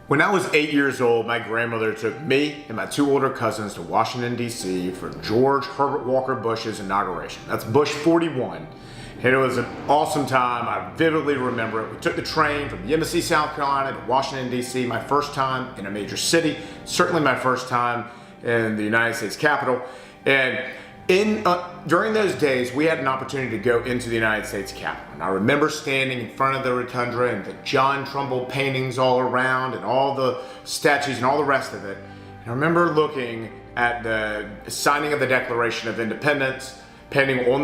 When I was 8 years old, my grandmother took me and my two older cousins to Washington, D.C. for George Herbert Walker Bush's inauguration. That's Bush 41. And it was an awesome time. I vividly remember it. We took the train from the Embassy, South Carolina to Washington, D.C. My first time in a major city, certainly my first time in the United States Capitol. And during those days, we had an opportunity to go into the United States Capitol. And I remember standing in front of the rotunda and the John Trumbull paintings all around and all the statues and all the rest of it. And I remember looking at the signing of the Declaration of Independence, painting on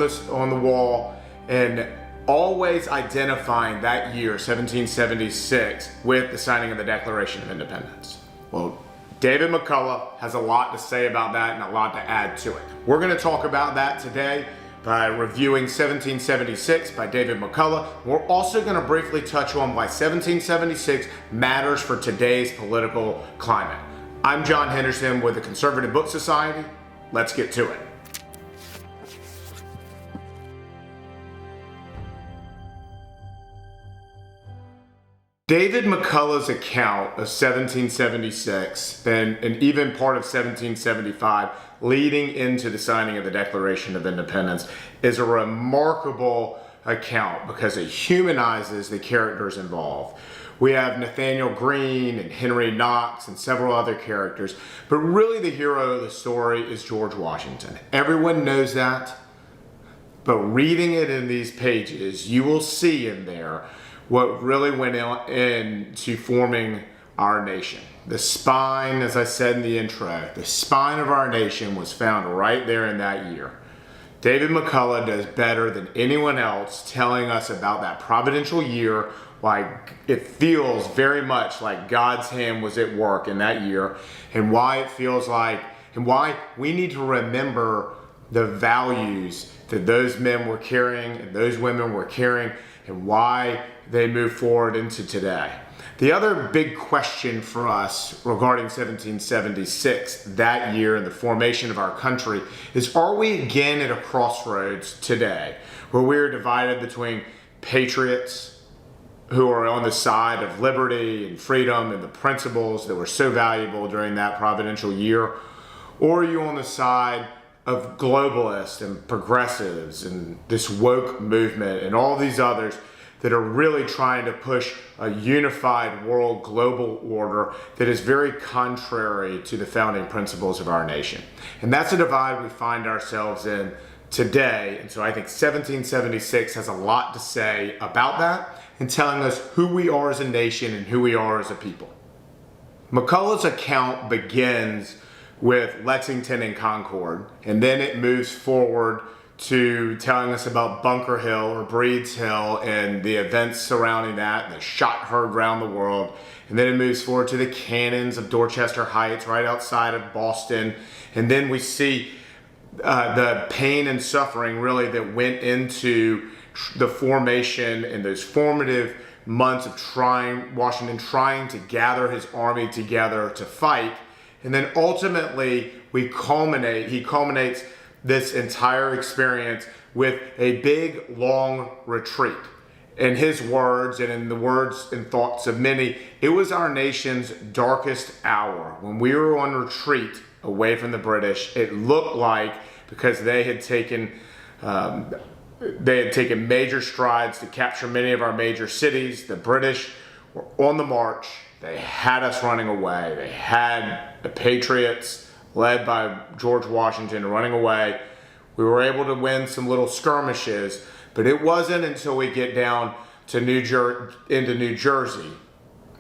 the wall, and always identifying that year, 1776, with the signing of the Declaration of Independence. Well, David McCullough has a lot to say about that and a lot to add to it. We're going to talk about that today by reviewing 1776 by David McCullough. We're also going to briefly touch on why 1776 matters for today's political climate. I'm John Henderson with the Conservative Book Society. Let's get to it. David McCullough's account of 1776 and even part of 1775 leading into the signing of the Declaration of Independence is a remarkable account because it humanizes the characters involved. We have Nathaniel Greene and Henry Knox and several other characters, but really the hero of the story is George Washington. Everyone knows that, but reading it in these pages, you will see in there what really went into forming our nation. The spine, as I said in the intro, the spine of our nation was found right there in that year. David McCullough does better than anyone else telling us about that providential year, why it feels very much like God's hand was at work in that year, and why it feels like, and why we need to remember the values that those men were carrying and those women were carrying, and why they move forward into today. The other big question for us regarding 1776, that year and the formation of our country, is are we again at a crossroads today where we're divided between patriots who are on the side of liberty and freedom and the principles that were so valuable during that providential year, or are you on the side of globalists and progressives and this woke movement and all these others that are really trying to push a unified world global order that is very contrary to the founding principles of our nation. And that's a divide we find ourselves in today. And so I think 1776 has a lot to say about that and telling us who we are as a nation and who we are as a people. McCullough's account begins with Lexington and Concord, and then it moves forward to telling us about Bunker Hill or Breed's Hill and the events surrounding that, the shot heard around the world. And then it moves forward to the cannons of Dorchester Heights right outside of Boston. And then we see the pain and suffering really that went into the formation and those formative months of Washington trying to gather his army together to fight. And then ultimately he culminates this entire experience with a big, long retreat. In his words, and in the words and thoughts of many, it was our nation's darkest hour. When we were on retreat away from the British, it looked like, because they had taken major strides to capture many of our major cities, the British were on the march. They had us running away. They had the Patriots, led by George Washington, running away. We were able to win some little skirmishes, but it wasn't until we get down to into New Jersey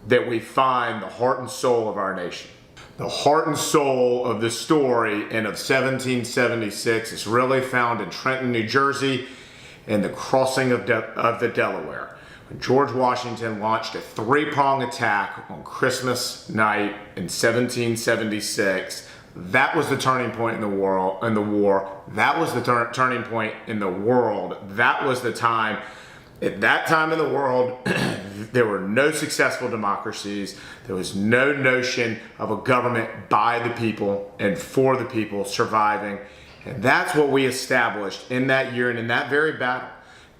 that we find the heart and soul of our nation. The heart and soul of the story and of 1776 is really found in Trenton, New Jersey, and the crossing of the Delaware. When George Washington launched a three-pronged attack on Christmas night in 1776, that was the turning point in the war. That was the turning point in the world. That was the time. At that time in the world, there were no successful democracies. There was no notion of a government by the people and for the people surviving. And that's what we established in that year and in that very battle.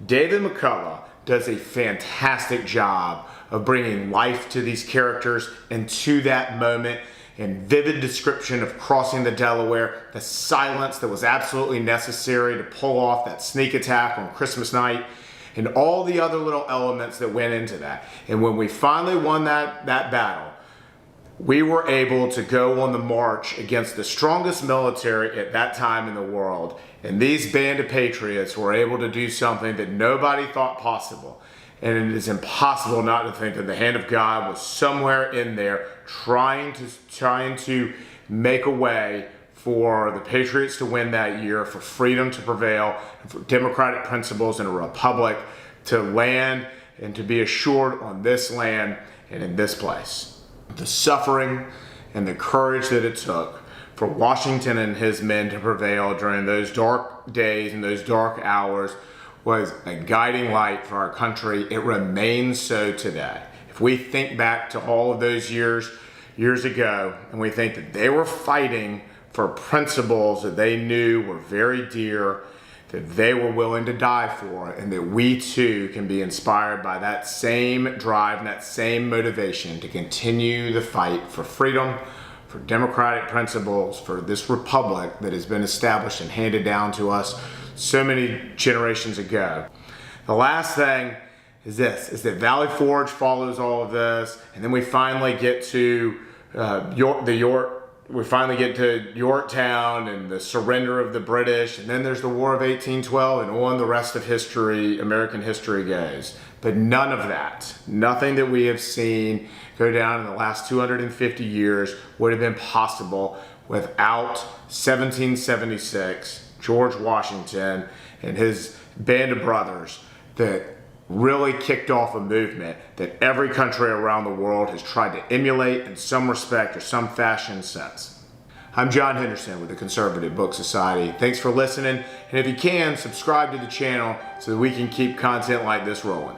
David McCullough does a fantastic job of bringing life to these characters and to that moment, and vivid description of crossing the Delaware, the silence that was absolutely necessary to pull off that sneak attack on Christmas night, and all the other little elements that went into that. And when we finally won that battle, we were able to go on the march against the strongest military at that time in the world. And these band of patriots were able to do something that nobody thought possible. And it is impossible not to think that the hand of God was somewhere in there trying to make a way for the patriots to win that year, for freedom to prevail, for democratic principles in a republic to land and to be assured on this land and in this place. The suffering and the courage that it took for Washington and his men to prevail during those dark days and those dark hours was a guiding light for our country. It remains so today. If we think back to all of those years ago, and we think that they were fighting for principles that they knew were very dear, that they were willing to die for, and that we too can be inspired by that same drive and that same motivation to continue the fight for freedom, for democratic principles, for this republic that has been established and handed down to us so many generations ago. The last thing is this, is that Valley Forge follows all of this, and then we finally get to Yorktown and the surrender of the British, and then there's the War of 1812, and on the rest of history, American history goes. But none of that, nothing that we have seen go down in the last 250 years would have been possible without 1776, George Washington and his band of brothers that really kicked off a movement that every country around the world has tried to emulate in some respect or some fashion since. I'm John Henderson with the Conservative Book Society. Thanks for listening, and if you can, subscribe to the channel so that we can keep content like this rolling.